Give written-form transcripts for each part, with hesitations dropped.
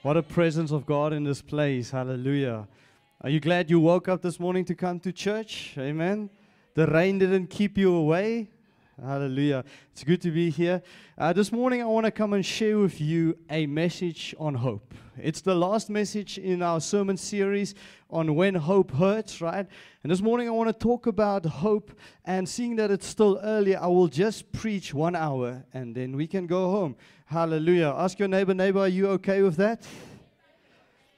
What a presence of God in this place. Hallelujah. Are you glad you woke up this morning to come to church? Amen. The rain didn't keep you away. Hallelujah. It's good to be here. This morning I want to come and share with you a message on hope. It's the last message in our sermon series on when hope hurts, right? And this morning I want to talk about hope, and seeing that it's still early, I will just preach 1 hour and then we can go home. Hallelujah. Ask your neighbor, are you okay with that?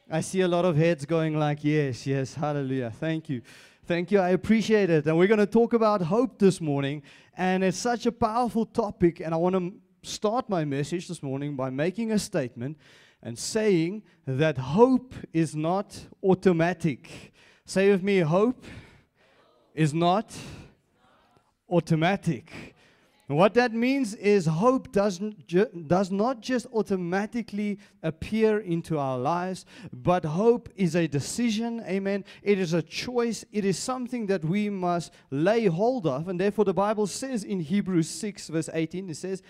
I see a lot of heads going like, yes, hallelujah. Thank you. Thank you. I appreciate it. And we're going to talk about hope this morning. And it's such a powerful topic. And I want to start my message this morning by making a statement and saying that hope is not automatic. Say with me, hope is not automatic. And what that means is hope does not just automatically appear into our lives, but hope is a decision, amen. It is a choice. It is something that we must lay hold of. And therefore the Bible says in Hebrews 6 verse 18, it says,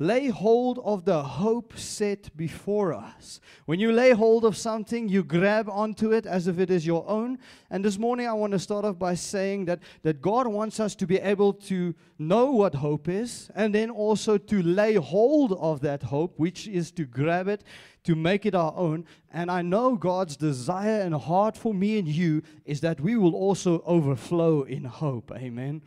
lay hold of the hope set before us. When you lay hold of something, you grab onto it as if it is your own. And this morning I want to start off by saying that God wants us to be able to know what hope is, and then also to lay hold of that hope, which is to grab it, to make it our own. And I know God's desire and heart for me and you is that we will also overflow in hope. Amen.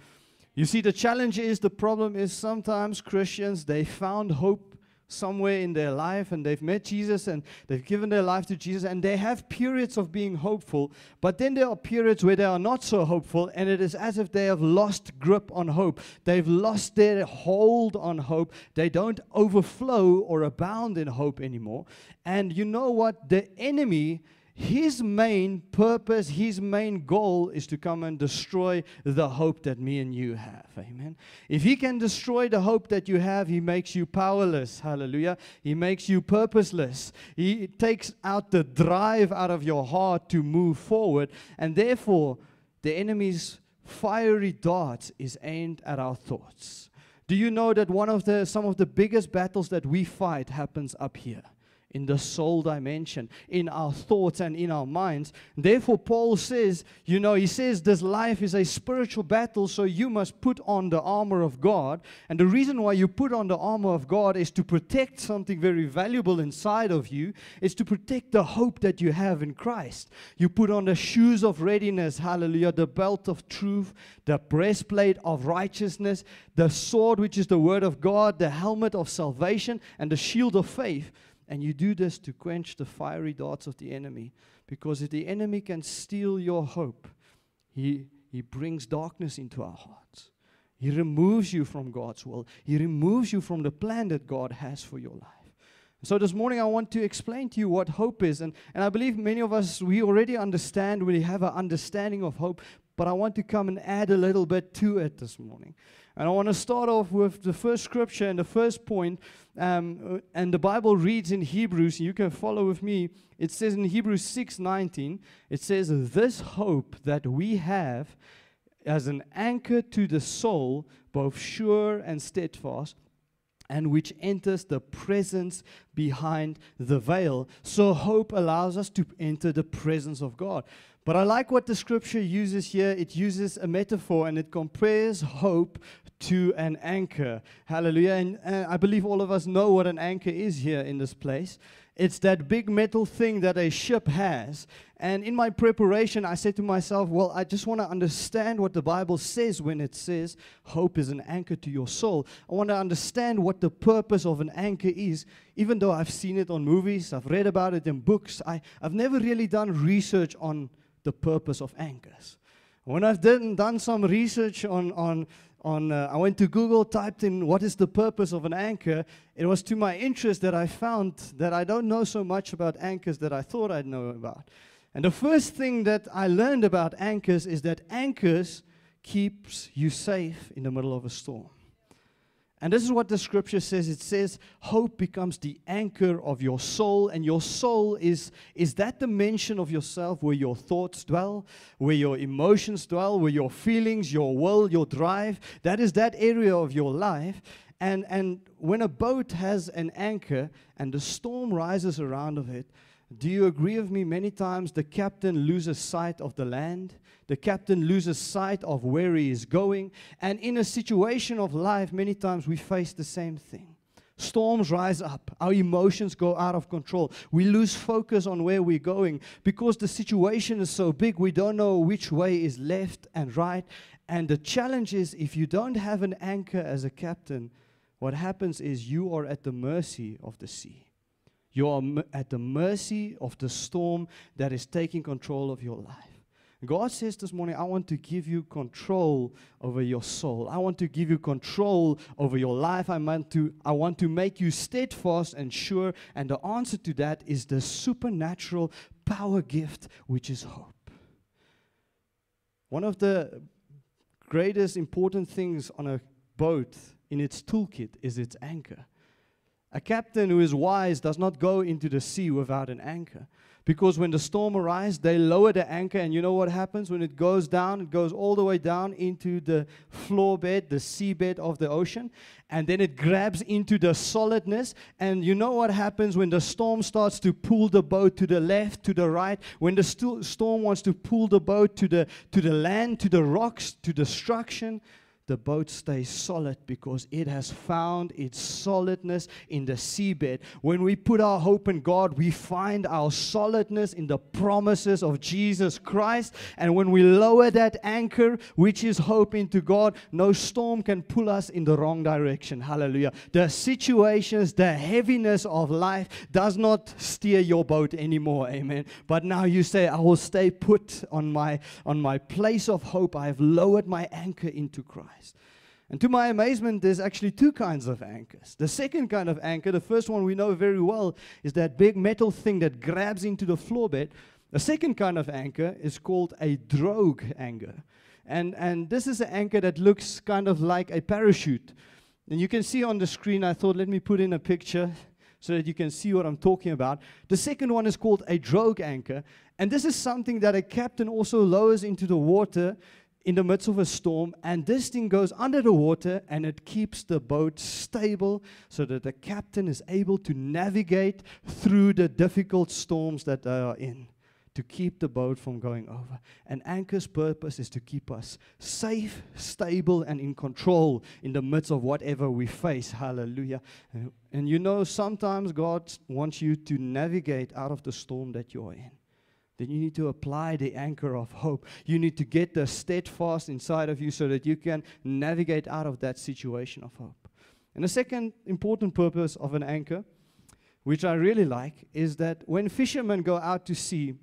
You see, the challenge is, the problem is sometimes Christians, they found hope somewhere in their life, and they've met Jesus and they've given their life to Jesus, and they have periods of being hopeful, but then there are periods where they are not so hopeful, and it is as if they have lost grip on hope. They've lost their hold on hope. They don't overflow or abound in hope anymore. And you know what? The enemy, his main purpose, his main goal is to come and destroy the hope that me and you have. Amen. If he can destroy the hope that you have, he makes you powerless. Hallelujah. He makes you purposeless. He takes out the drive out of your heart to move forward. And therefore, the enemy's fiery dart is aimed at our thoughts. Do you know that some of the biggest battles that we fight happens up here? In the soul dimension, in our thoughts and in our minds. Therefore, Paul says, he says this life is a spiritual battle, so you must put on the armor of God. And the reason why you put on the armor of God is to protect something very valuable inside of you. It's to protect the hope that you have in Christ. You put on the shoes of readiness, hallelujah, the belt of truth, the breastplate of righteousness, the sword, which is the word of God, the helmet of salvation, and the shield of faith. And you do this to quench the fiery darts of the enemy. Because if the enemy can steal your hope, he brings darkness into our hearts. He removes you from God's will. He removes you from the plan that God has for your life. So this morning I want to explain to you what hope is. And I believe many of us, we already understand, we have an understanding of hope. But I want to come and add a little bit to it this morning. And I want to start off with the first scripture and the first point. And the Bible reads in Hebrews, you can follow with me. It says in Hebrews 6:19, it says, this hope that we have as an anchor to the soul, both sure and steadfast, and which enters the presence behind the veil. So hope allows us to enter the presence of God. But I like what the scripture uses here. It uses a metaphor, and it compares hope to an anchor. Hallelujah. And I believe all of us know what an anchor is here in this place. It's that big metal thing that a ship has. And in my preparation, I said to myself, well, I just want to understand what the Bible says when it says hope is an anchor to your soul. I want to understand what the purpose of an anchor is. Even though I've seen it on movies, I've read about it in books, I've never really done research on the purpose of anchors. When I've done some research I went to Google, typed in what is the purpose of an anchor. It was to my interest that I found that I don't know so much about anchors that I thought I'd know about. And the first thing that I learned about anchors is that anchors keeps you safe in the middle of a storm. And this is what the scripture says. It says hope becomes the anchor of your soul. And your soul is that dimension of yourself where your thoughts dwell, where your emotions dwell, where your feelings, your will, your drive. That is that area of your life. And when a boat has an anchor and the storm rises around of it, do you agree with me? Many times the captain loses sight of the land. The captain loses sight of where he is going. And in a situation of life, many times we face the same thing. Storms rise up. Our emotions go out of control. We lose focus on where we're going because the situation is so big, we don't know which way is left and right. And the challenge is, if you don't have an anchor as a captain, what happens is you are at the mercy of the sea. You are at the mercy of the storm that is taking control of your life. God says this morning, I want to give you control over your soul. I want to give you control over your life. I want to make you steadfast and sure. And the answer to that is the supernatural power gift, which is hope. One of the greatest important things on a boat in its toolkit is its anchor. A captain who is wise does not go into the sea without an anchor. Because when the storm arises, they lower the anchor, and you know what happens? When it goes down, it goes all the way down into the floor bed, the seabed of the ocean, and then it grabs into the solidness. And you know what happens when the storm starts to pull the boat to the left, to the right? When the storm wants to pull the boat to the land, to the rocks, to destruction, the boat stays solid because it has found its solidness in the seabed. When we put our hope in God, we find our solidness in the promises of Jesus Christ. And when we lower that anchor, which is hope, into God, no storm can pull us in the wrong direction. Hallelujah. The situations, the heaviness of life does not steer your boat anymore. Amen. But now you say, I will stay put on my place of hope. I have lowered my anchor into Christ. And to my amazement, there's actually two kinds of anchors. The second kind of anchor, the first one we know very well, is that big metal thing that grabs into the floor bed. The second kind of anchor is called a drogue anchor. And this is an anchor that looks kind of like a parachute. And you can see on the screen, I thought, let me put in a picture so that you can see what I'm talking about. The second one is called a drogue anchor. And this is something that a captain also lowers into the water in the midst of a storm, and this thing goes under the water and it keeps the boat stable so that the captain is able to navigate through the difficult storms that they are in, to keep the boat from going over. An anchor's purpose is to keep us safe, stable, and in control in the midst of whatever we face. Hallelujah. And you know, sometimes God wants you to navigate out of the storm that you're in. Then you need to apply the anchor of hope. You need to get the steadfast inside of you so that you can navigate out of that situation of hope. And the second important purpose of an anchor, which I really like, is that when fishermen go out to sea,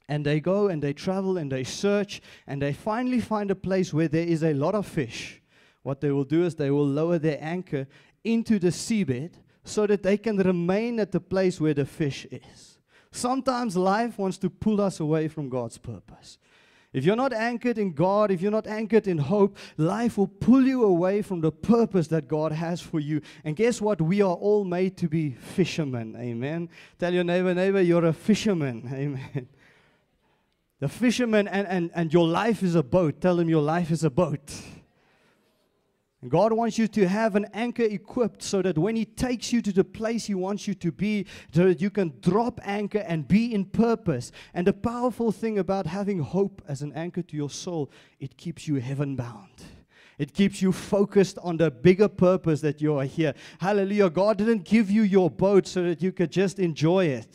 and they go and they travel and they search, and they finally find a place where there is a lot of fish, what they will do is they will lower their anchor into the seabed so that they can remain at the place where the fish is. Sometimes life wants to pull us away from God's purpose. If you're not anchored in God, if you're not anchored in hope, life will pull you away from the purpose that God has for you. And guess what? We are all made to be fishermen. Amen. Tell your neighbor, you're a fisherman. Amen. The fisherman, and your life is a boat. Tell them your life is a boat. God wants you to have an anchor equipped so that when He takes you to the place He wants you to be, so that you can drop anchor and be in purpose. And the powerful thing about having hope as an anchor to your soul, it keeps you heaven bound. It keeps you focused on the bigger purpose that you are here. Hallelujah. God didn't give you your boat so that you could just enjoy it.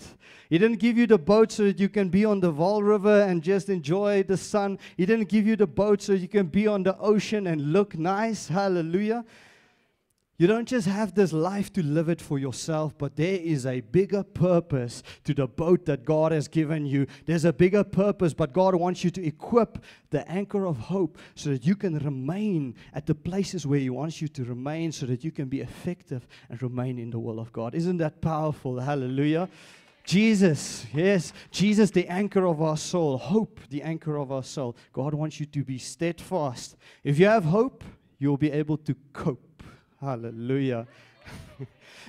He didn't give you the boat so that you can be on the Vaal River and just enjoy the sun. He didn't give you the boat so you can be on the ocean and look nice. Hallelujah. You don't just have this life to live it for yourself, but there is a bigger purpose to the boat that God has given you. There's a bigger purpose, but God wants you to equip the anchor of hope so that you can remain at the places where He wants you to remain, so that you can be effective and remain in the will of God. Isn't that powerful? Hallelujah. Jesus, yes, Jesus, the anchor of our soul. Hope, the anchor of our soul. God wants you to be steadfast. If you have hope, you'll be able to cope. Hallelujah.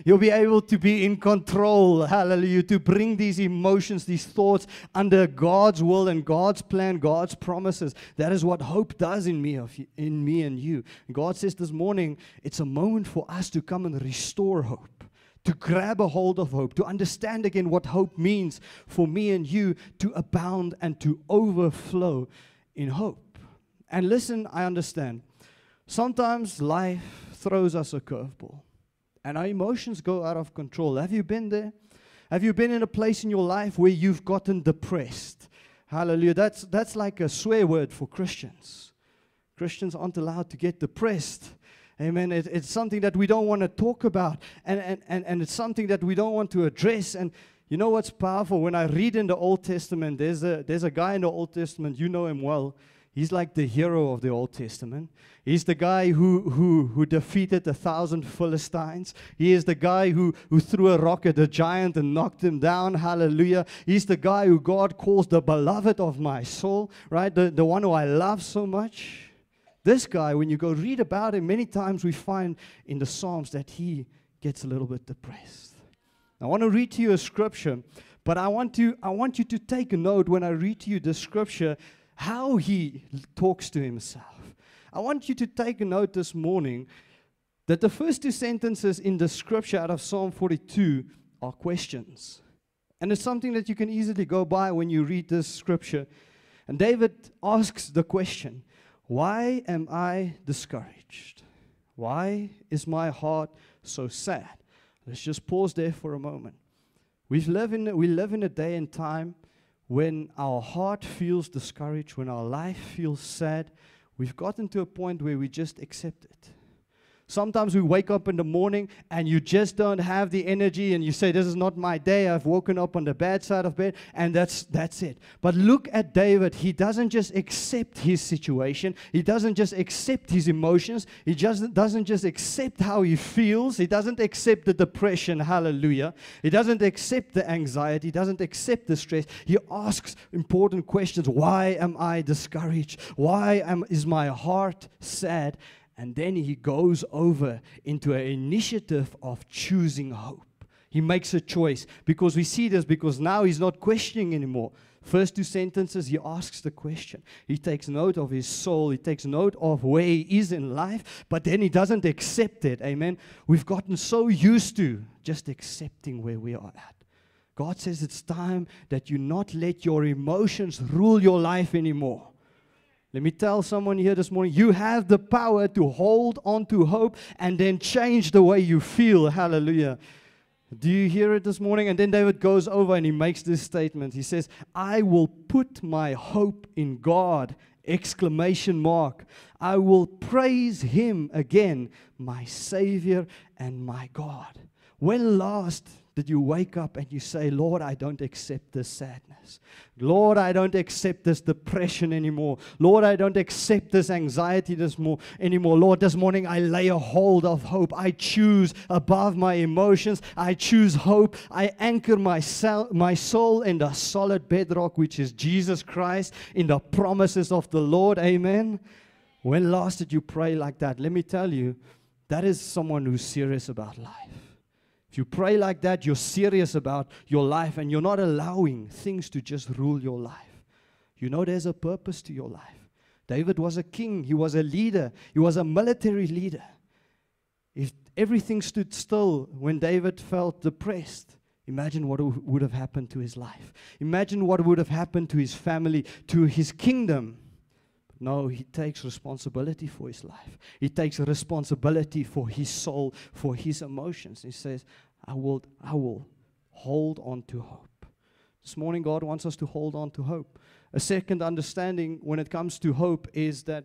You'll be able to be in control, hallelujah, to bring these emotions, these thoughts under God's will and God's plan, God's promises. That is what hope does in me and you. God says this morning, it's a moment for us to come and restore hope, to grab a hold of hope, to understand again what hope means for me and you, to abound and to overflow in hope. And listen, I understand. Sometimes life throws us a curveball. And our emotions go out of control. Have you been there? Have you been in a place in your life where you've gotten depressed? Hallelujah. That's like a swear word for Christians. Christians aren't allowed to get depressed. Amen. It's something that we don't want to talk about. And it's something that we don't want to address. And you know what's powerful? When I read in the Old Testament, there's a guy in the Old Testament, you know him well. He's like the hero of the Old Testament. He's the guy who defeated 1,000 Philistines. He is the guy who threw a rock at a giant and knocked him down. Hallelujah. He's the guy who God calls the beloved of my soul, right? The one who I love so much. This guy, when you go read about him, many times we find in the Psalms that he gets a little bit depressed. I want to read to you a scripture, but I want you to take a note when I read to you the scripture, how he talks to himself. I want you to take a note this morning that the first two sentences in the scripture out of Psalm 42 are questions. And it's something that you can easily go by when you read this scripture. And David asks the question, why am I discouraged? Why is my heart so sad? Let's just pause there for a moment. We live in a day and time when our heart feels discouraged, when our life feels sad. We've gotten to a point where we just accept it. Sometimes we wake up in the morning and you just don't have the energy and you say, this is not my day. I've woken up on the bad side of bed, and that's it. But look at David. He doesn't just accept his situation. He doesn't just accept his emotions. He just doesn't just accept how he feels. He doesn't accept the depression. Hallelujah. He doesn't accept the anxiety. He doesn't accept the stress. He asks important questions. Why am I discouraged? Is my heart sad? And then he goes over into an initiative of choosing hope. He makes a choice, because we see this, because now he's not questioning anymore. First two sentences, he asks the question. He takes note of his soul. He takes note of where he is in life, but then he doesn't accept it. Amen. We've gotten so used to just accepting where we are at. God says it's time that you not let your emotions rule your life anymore. Let me tell someone here this morning, you have the power to hold on to hope and then change the way you feel. Hallelujah. Do you hear it this morning? And then David goes over and he makes this statement. He says, I will put my hope in God, ! I will praise Him again, my Savior and my God. When last did you wake up and you say, Lord, I don't accept this sadness. Lord, I don't accept this depression anymore. Lord, I don't accept this anxiety anymore. Lord, this morning I lay a hold of hope. I choose above my emotions. I choose hope. I anchor my soul in the solid bedrock, which is Jesus Christ, in the promises of the Lord. Amen. When last did you pray like that? Let me tell you, that is someone who's serious about life. If you pray like that, you're serious about your life and you're not allowing things to just rule your life. You know there's a purpose to your life. David was a king. He was a leader. He was a military leader. If everything stood still when David felt depressed, imagine what would have happened to his life. Imagine what would have happened to his family, to his kingdom. No, he takes responsibility for his life. He takes responsibility for his soul, for his emotions. He says, I will hold on to hope. This morning, God wants us to hold on to hope. A second understanding when it comes to hope is that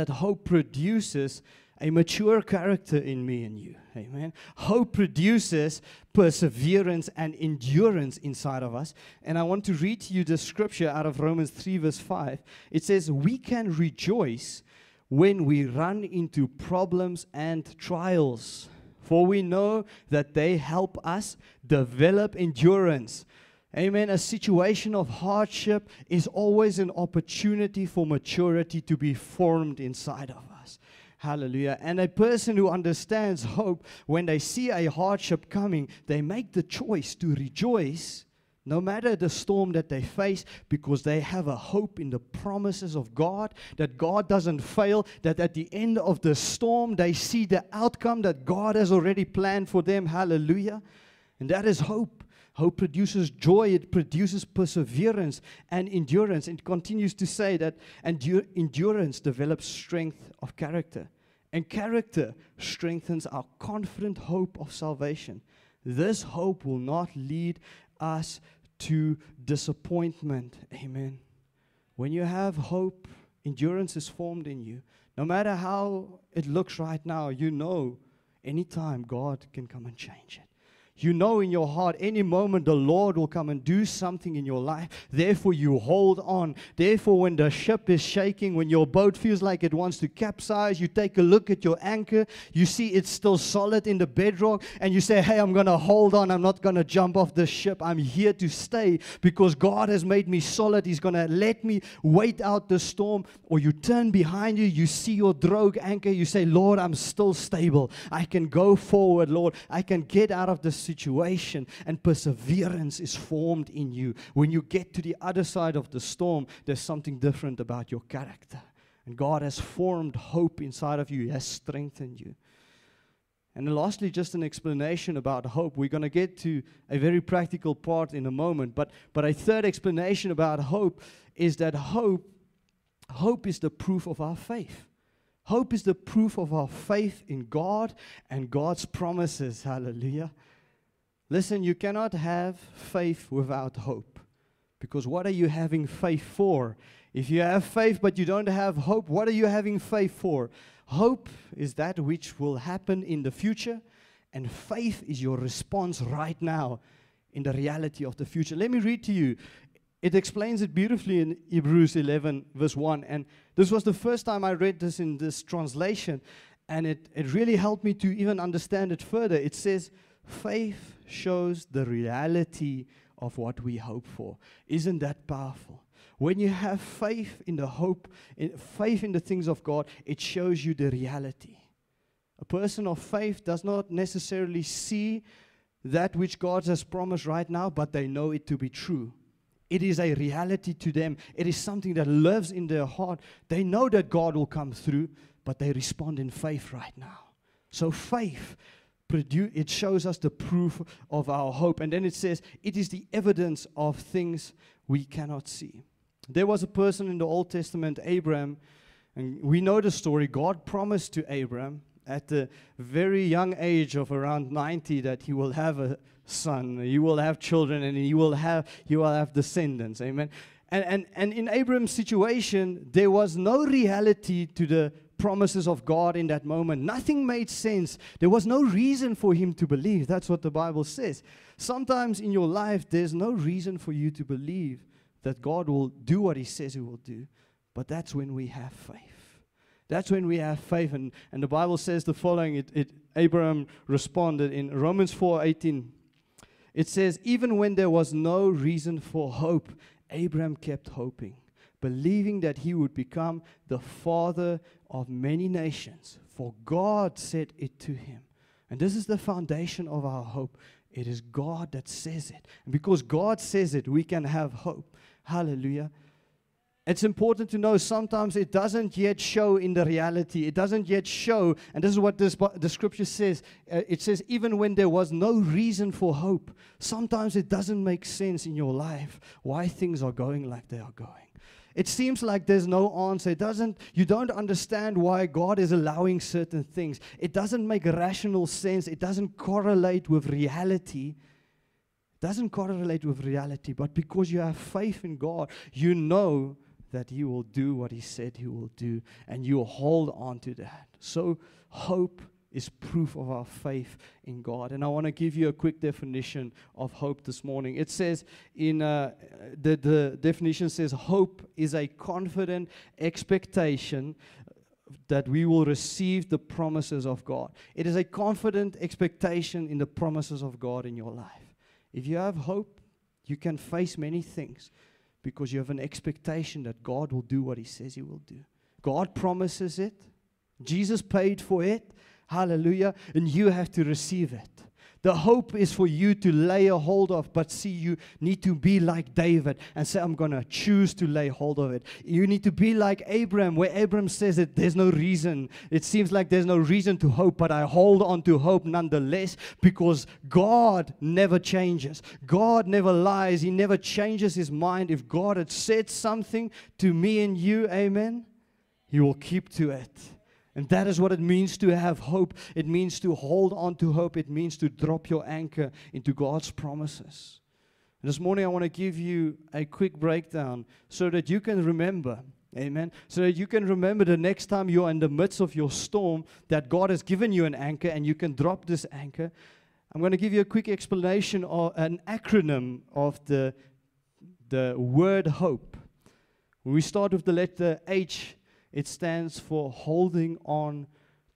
hope produces a mature character in me and you. Amen. Hope produces perseverance and endurance inside of us. And I want to read to you the scripture out of Romans 3 verse 5. It says, we can rejoice when we run into problems and trials, for we know that they help us develop endurance. Amen. A situation of hardship is always an opportunity for maturity to be formed inside of us. Hallelujah. And a person who understands hope, when they see a hardship coming, they make the choice to rejoice no matter the storm that they face, because they have a hope in the promises of God, that God doesn't fail, that at the end of the storm, they see the outcome that God has already planned for them. Hallelujah. And that is hope. Hope produces joy, it produces perseverance and endurance. It continues to say that endurance develops strength of character. And character strengthens our confident hope of salvation. This hope will not lead us to disappointment. Amen. When you have hope, endurance is formed in you. No matter how it looks right now, you know anytime God can come and change it. You know in your heart, any moment the Lord will come and do something in your life. Therefore, you hold on. Therefore, when the ship is shaking, when your boat feels like it wants to capsize, you take a look at your anchor. You see it's still solid in the bedrock. And you say, hey, I'm going to hold on. I'm not going to jump off the ship. I'm here to stay because God has made me solid. He's going to let me wait out the storm. Or you turn behind you. You see your drogue anchor. You say, Lord, I'm still stable. I can go forward, Lord. I can get out of this situation, and perseverance is formed in you. When you get to the other side of the storm, there's something different about your character. And God has formed hope inside of you. He has strengthened you. And then lastly, just an explanation about hope. We're going to get to a very practical part in a moment. But a third explanation about hope is that hope is the proof of our faith. Hope is the proof of our faith in God and God's promises. Hallelujah. Listen, you cannot have faith without hope. Because what are you having faith for? If you have faith but you don't have hope, what are you having faith for? Hope is that which will happen in the future, and faith is your response right now in the reality of the future. Let me read to you. It explains it beautifully in Hebrews 11 verse 1. And this was the first time I read this in this translation, and it really helped me to even understand it further. It says, faith shows the reality of what we hope for. Isn't that powerful? When you have faith in the hope, faith in the things of God, it shows you the reality. A person of faith does not necessarily see that which God has promised right now, but they know it to be true. It is a reality to them. It is something that lives in their heart. They know that God will come through, but they respond in faith right now. So faith, it shows us the proof of our hope. And then it says, it is the evidence of things we cannot see. There was a person in the Old Testament, Abraham, and we know the story. God promised to Abraham at the very young age of around 90 that he will have a son, he will have children, and he will have descendants. Amen. And in Abraham's situation, there was no reality to the promises of God in that moment. Nothing made sense. There was no reason for him to believe. That's what the Bible says. Sometimes in your life, there's no reason for you to believe that God will do what he says he will do. But that's when we have faith. That's when we have faith. And the Bible says the following. Abraham responded in Romans 4:18. It says, even when there was no reason for hope, Abraham kept hoping, believing that he would become the father of many nations, for God said it to him. And this is the foundation of our hope. It is God that says it. And because God says it, we can have hope. Hallelujah. It's important to know sometimes it doesn't yet show in the reality. It doesn't yet show, and this is what the scripture says. It says, even when there was no reason for hope, sometimes it doesn't make sense in your life why things are going like they are going. It seems like there's no answer. You don't understand why God is allowing certain things. It doesn't make rational sense. It doesn't correlate with reality. It doesn't correlate with reality, but because you have faith in God, you know that he will do what he said he will do, and you hold on to that. So hope is proof of our faith in God. And I want to give you a quick definition of hope this morning. It says the definition says hope is a confident expectation that we will receive the promises of God. It is a confident expectation in the promises of God in your life. If you have hope, you can face many things because you have an expectation that God will do what he says he will do. God promises it. Jesus paid for it. Hallelujah. And you have to receive it. The hope is for you to lay a hold of, but see, you need to be like David and say, I'm going to choose to lay hold of it. You need to be like Abraham, where Abraham says that there's no reason. It seems like there's no reason to hope, but I hold on to hope nonetheless, because God never changes. God never lies. He never changes His mind. If God had said something to me and you, amen, He will keep to it. And that is what it means to have hope. It means to hold on to hope. It means to drop your anchor into God's promises. And this morning I want to give you a quick breakdown so that you can remember, amen, so that you can remember the next time you are in the midst of your storm that God has given you an anchor and you can drop this anchor. I'm going to give you a quick explanation or an acronym of the word hope. When we start with the letter H, it stands for holding on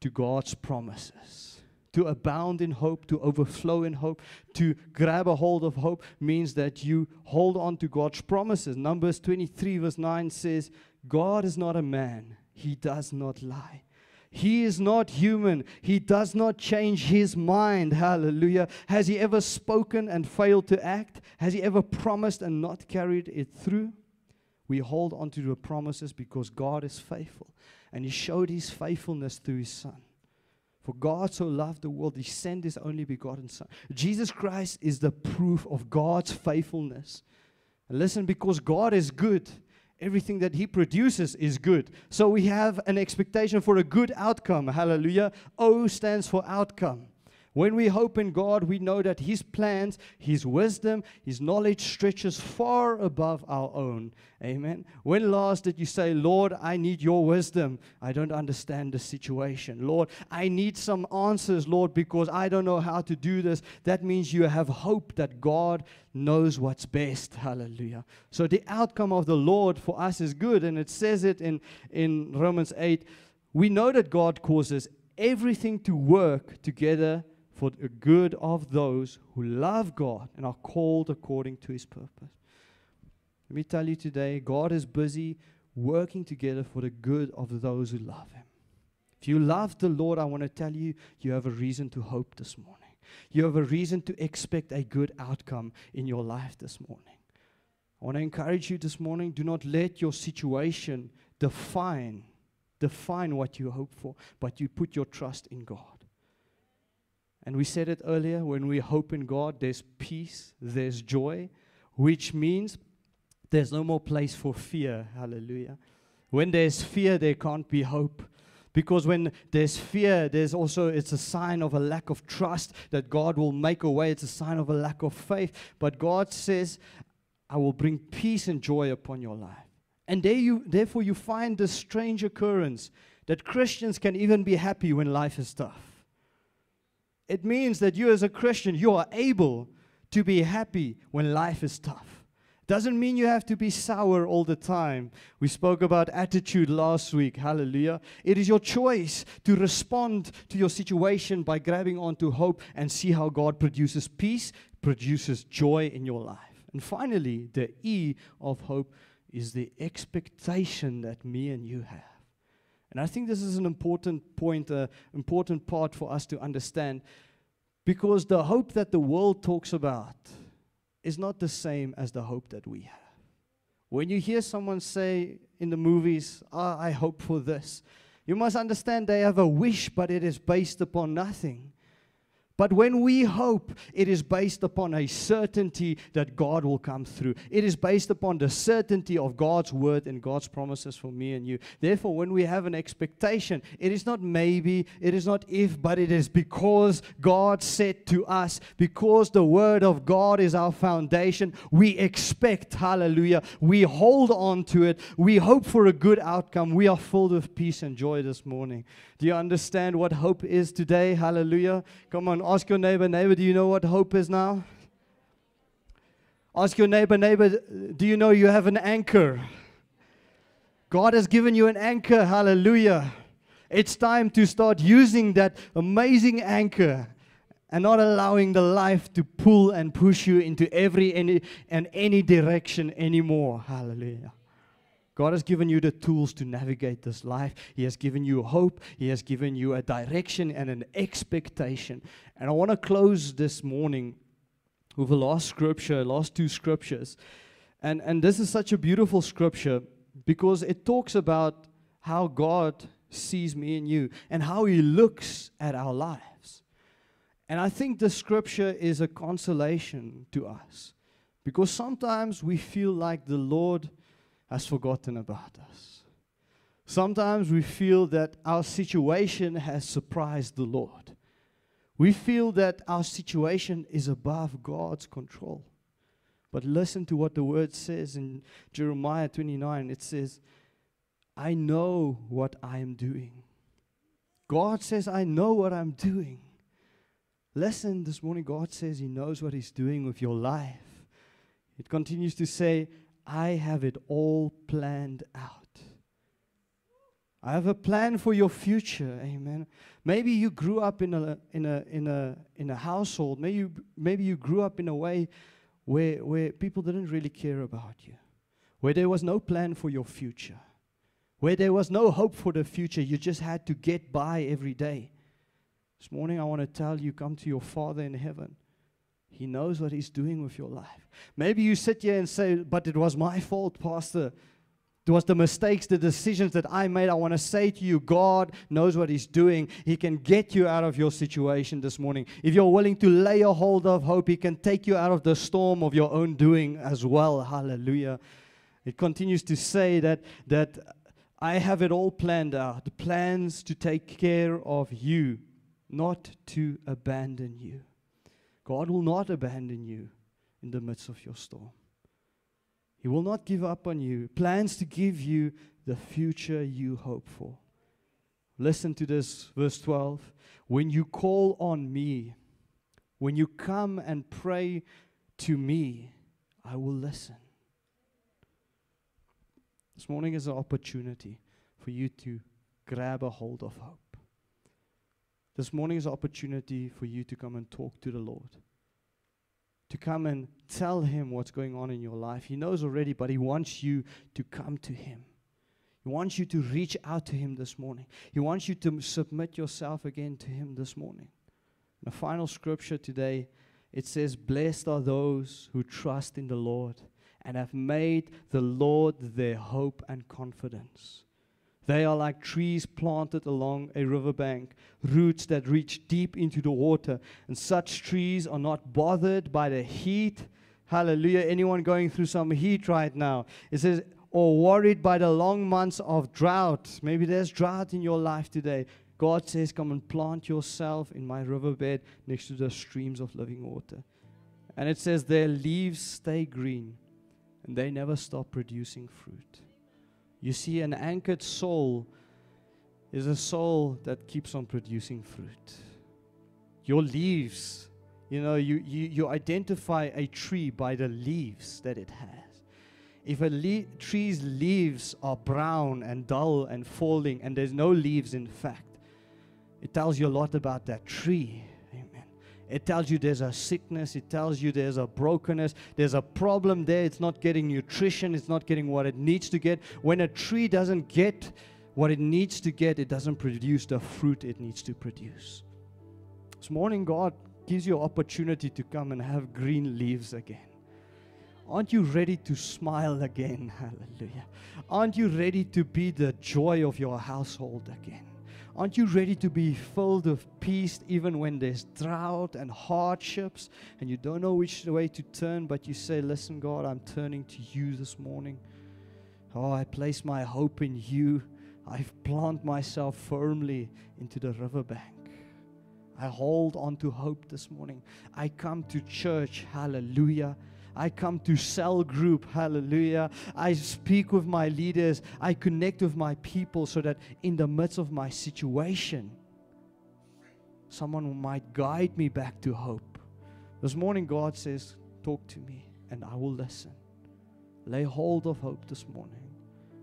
to God's promises. To abound in hope, to overflow in hope, to grab a hold of hope means that you hold on to God's promises. Numbers 23 verse 9 says, God is not a man, He does not lie. He is not human. He does not change His mind. Hallelujah. Has He ever spoken and failed to act? Has He ever promised and not carried it through? We hold on to the promises because God is faithful. And He showed His faithfulness through His Son. For God so loved the world, He sent His only begotten Son. Jesus Christ is the proof of God's faithfulness. And listen, because God is good, everything that He produces is good. So we have an expectation for a good outcome. Hallelujah. O stands for outcome. When we hope in God, we know that His plans, His wisdom, His knowledge stretches far above our own. Amen. When last did you say, Lord, I need your wisdom. I don't understand the situation. Lord, I need some answers, Lord, because I don't know how to do this. That means you have hope that God knows what's best. Hallelujah. So the outcome of the Lord for us is good. And it says it in Romans 8. We know that God causes everything to work together for the good of those who love God and are called according to His purpose. Let me tell you today, God is busy working together for the good of those who love Him. If you love the Lord, I want to tell you, you have a reason to hope this morning. You have a reason to expect a good outcome in your life this morning. I want to encourage you this morning, do not let your situation define what you hope for, but you put your trust in God. And we said it earlier, when we hope in God, there's peace, there's joy, which means there's no more place for fear. Hallelujah. When there's fear, there can't be hope. Because when there's fear, it's a sign of a lack of trust that God will make a way. It's a sign of a lack of faith. But God says, I will bring peace and joy upon your life. And therefore you find this strange occurrence that Christians can even be happy when life is tough. It means that you as a Christian, you are able to be happy when life is tough. Doesn't mean you have to be sour all the time. We spoke about attitude last week. Hallelujah. It is your choice to respond to your situation by grabbing onto hope and see how God produces peace, produces joy in your life. And finally, the E of hope is the expectation that me and you have. And I think this is an important point, important part for us to understand, because the hope that the world talks about is not the same as the hope that we have. When you hear someone say in the movies, I hope for this, you must understand they have a wish, but it is based upon nothing. But when we hope, it is based upon a certainty that God will come through. It is based upon the certainty of God's word and God's promises for me and you. Therefore, when we have an expectation, it is not maybe, it is not if, but it is because God said to us, because the word of God is our foundation, we expect, hallelujah, we hold on to it, we hope for a good outcome, we are filled with peace and joy this morning. Do you understand what hope is today? Hallelujah. Come on, ask your neighbor, do you know what hope is now? Ask your neighbor, do you know you have an anchor? God has given you an anchor. Hallelujah. It's time to start using that amazing anchor and not allowing the life to pull and push you into any direction anymore. Hallelujah. God has given you the tools to navigate this life. He has given you hope. He has given you a direction and an expectation. And I want to close this morning with the last two scriptures. And this is such a beautiful scripture because it talks about how God sees me and you and how He looks at our lives. And I think the scripture is a consolation to us because sometimes we feel like the Lord has forgotten about us. Sometimes we feel that our situation has surprised the Lord. We feel that our situation is above God's control. But listen to what the word says in Jeremiah 29. It says, I know what I am doing. God says, I know what I'm doing. Listen, this morning God says He knows what He's doing with your life. It continues to say, I have it all planned out. I have a plan for your future. Amen. Maybe you grew up in a household. Maybe you grew up in a way where people didn't really care about you, where there was no plan for your future, where there was no hope for the future. You just had to get by every day. This morning I want to tell you, come to your Father in heaven. He knows what He's doing with your life. Maybe you sit here and say, but it was my fault, Pastor. It was the mistakes, the decisions that I made. I want to say to you, God knows what He's doing. He can get you out of your situation this morning. If you're willing to lay a hold of hope, He can take you out of the storm of your own doing as well. Hallelujah. It continues to say that I have it all planned out. The plans to take care of you, not to abandon you. God will not abandon you in the midst of your storm. He will not give up on you. Plans to give you the future you hope for. Listen to this, verse 12. When you call on me, when you come and pray to me, I will listen. This morning is an opportunity for you to grab a hold of hope. This morning is an opportunity for you to come and talk to the Lord. To come and tell Him what's going on in your life. He knows already, but He wants you to come to Him. He wants you to reach out to Him this morning. He wants you to submit yourself again to Him this morning. And the final scripture today, it says, blessed are those who trust in the Lord and have made the Lord their hope and confidence. They are like trees planted along a riverbank, roots that reach deep into the water. And such trees are not bothered by the heat. Hallelujah. Anyone going through some heat right now? It says, or worried by the long months of drought. Maybe there's drought in your life today. God says, come and plant yourself in my riverbed next to the streams of living water. And it says, their leaves stay green and they never stop producing fruit. You see, an anchored soul is a soul that keeps on producing fruit. Your leaves, you identify a tree by the leaves that it has. If a tree's leaves are brown and dull and falling, and there's no leaves in fact, it tells you a lot about that tree. Amen. It tells you there's a sickness. It tells you there's a brokenness. There's a problem there. It's not getting nutrition. It's not getting what it needs to get. When a tree doesn't get what it needs to get, it doesn't produce the fruit it needs to produce. This morning, God gives you an opportunity to come and have green leaves again. Aren't you ready to smile again? Hallelujah. Aren't you ready to be the joy of your household again? Aren't you ready to be filled with peace even when there's drought and hardships and you don't know which way to turn, but you say, listen, God, I'm turning to you this morning. Oh, I place my hope in you. I've planted myself firmly into the riverbank. I hold on to hope this morning. I come to church, hallelujah. I come to cell group, hallelujah. I speak with my leaders. I connect with my people so that in the midst of my situation, someone might guide me back to hope. This morning, God says, talk to me and I will listen. Lay hold of hope this morning.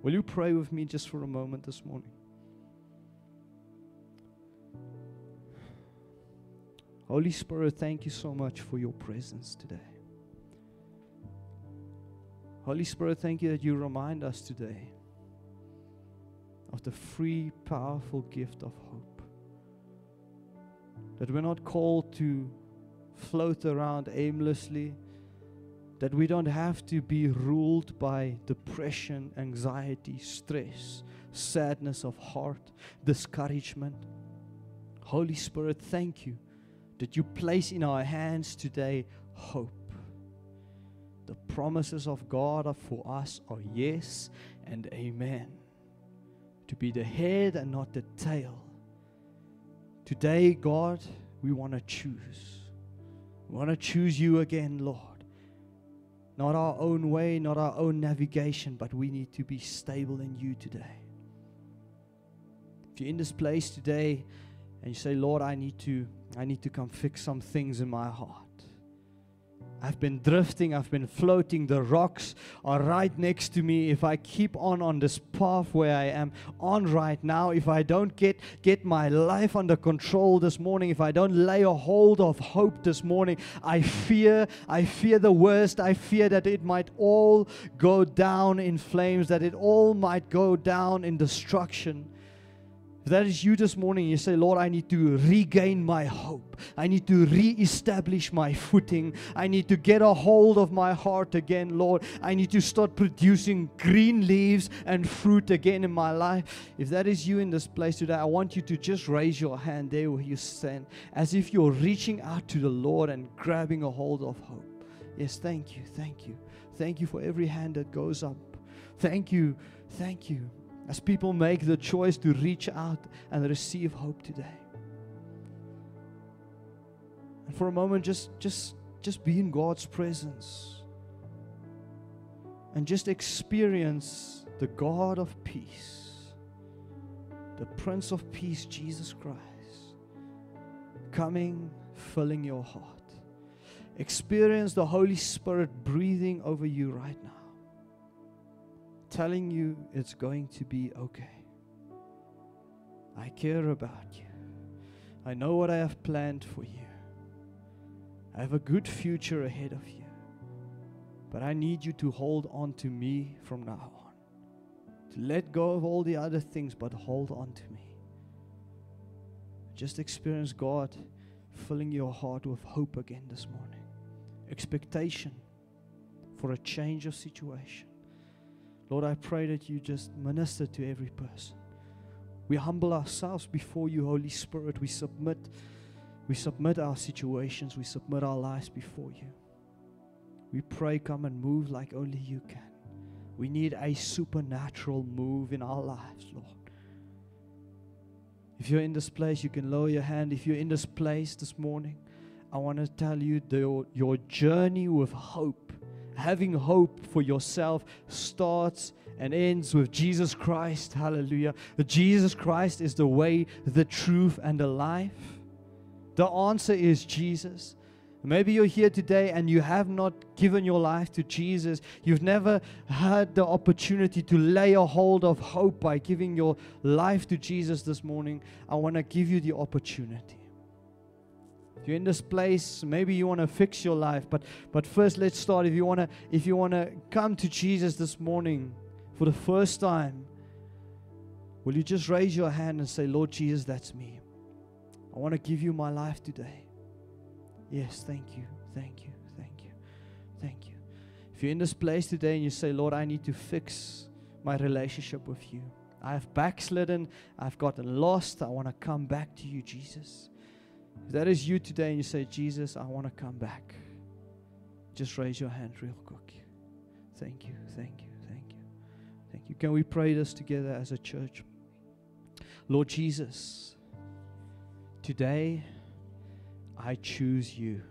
Will you pray with me just for a moment this morning? Holy Spirit, thank you so much for your presence today. Holy Spirit, thank you that you remind us today of the free, powerful gift of hope. That we're not called to float around aimlessly, that we don't have to be ruled by depression, anxiety, stress, sadness of heart, discouragement. Holy Spirit, thank you that you place in our hands today hope. The promises of God for us are yes and amen. To be the head and not the tail. Today, God, we want to choose. We want to choose you again, Lord. Not our own way, not our own navigation, but we need to be stable in you today. If you're in this place today and you say, Lord, I need to come fix some things in my heart. I've been drifting, I've been floating, the rocks are right next to me. If I keep on this path where I am on right now, if I don't get my life under control this morning, if I don't lay a hold of hope this morning, I fear the worst. I fear that it might all go down in flames, that it all might go down in destruction. If that is you this morning, you say, Lord, I need to regain my hope. I need to re-establish my footing. I need to get a hold of my heart again, Lord. I need to start producing green leaves and fruit again in my life. If that is you in this place today, I want you to just raise your hand there where you stand, as if you're reaching out to the Lord and grabbing a hold of hope. Yes, thank you, thank you. Thank you for every hand that goes up. Thank you, thank you. As people make the choice to reach out and receive hope today. And for a moment, just be in God's presence. And just experience the God of peace, the Prince of Peace, Jesus Christ, coming, filling your heart. Experience the Holy Spirit breathing over you right now, telling you it's going to be okay. I care about you. I know what I have planned for you. I have a good future ahead of you. But I need you to hold on to me from now on. To let go of all the other things, but hold on to me. Just experience God filling your heart with hope again this morning. Expectation for a change of situation. Lord, I pray that you just minister to every person. We humble ourselves before you, Holy Spirit. We submit our situations. We submit our lives before you. We pray, come and move like only you can. We need a supernatural move in our lives, Lord. If you're in this place, you can lower your hand. If you're in this place this morning, I want to tell you your journey with hope, having hope for yourself, starts and ends with Jesus Christ. Hallelujah. Jesus Christ is the way, the truth, and the life. The answer is Jesus. Maybe you're here today and you have not given your life to Jesus. You've never had the opportunity to lay a hold of hope by giving your life to Jesus this morning. I want to give you the opportunity. If you're in this place, maybe you want to fix your life, but first let's start. If you want to come to Jesus this morning for the first time, will you just raise your hand and say, Lord Jesus, that's me. I want to give you my life today. Yes, thank you, thank you, thank you, thank you. If you're in this place today and you say, Lord, I need to fix my relationship with you. I have backslidden, I've gotten lost, I want to come back to you, Jesus. If that is you today and you say, Jesus, I want to come back, just raise your hand real quick. Thank you, thank you, thank you, thank you. Can we pray this together as a church? Lord Jesus, today I choose you.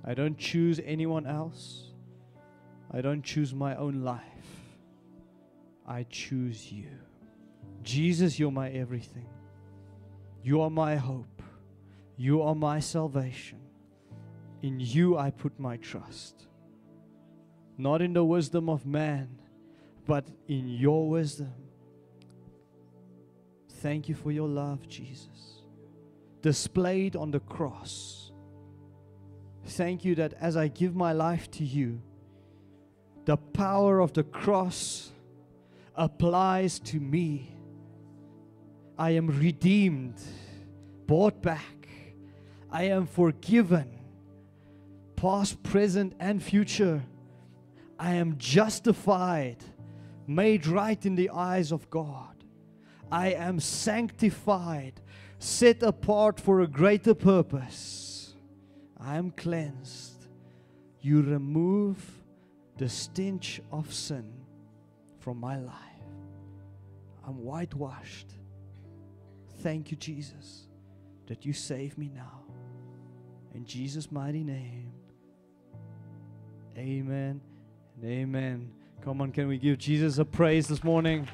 I don't choose anyone else. I don't choose my own life. I choose you. Jesus, you're my everything. You are my hope. You are my salvation. In you I put my trust. Not in the wisdom of man, but in your wisdom. Thank you for your love, Jesus, displayed on the cross. Thank you that as I give my life to you, the power of the cross applies to me. I am redeemed, bought back. I am forgiven, past, present, and future. I am justified, made right in the eyes of God. I am sanctified, set apart for a greater purpose. I am cleansed. You remove the stench of sin from my life. I'm whitewashed. Thank you, Jesus, that you save me now. In Jesus' mighty name, amen and amen. Come on, can we give Jesus a praise this morning?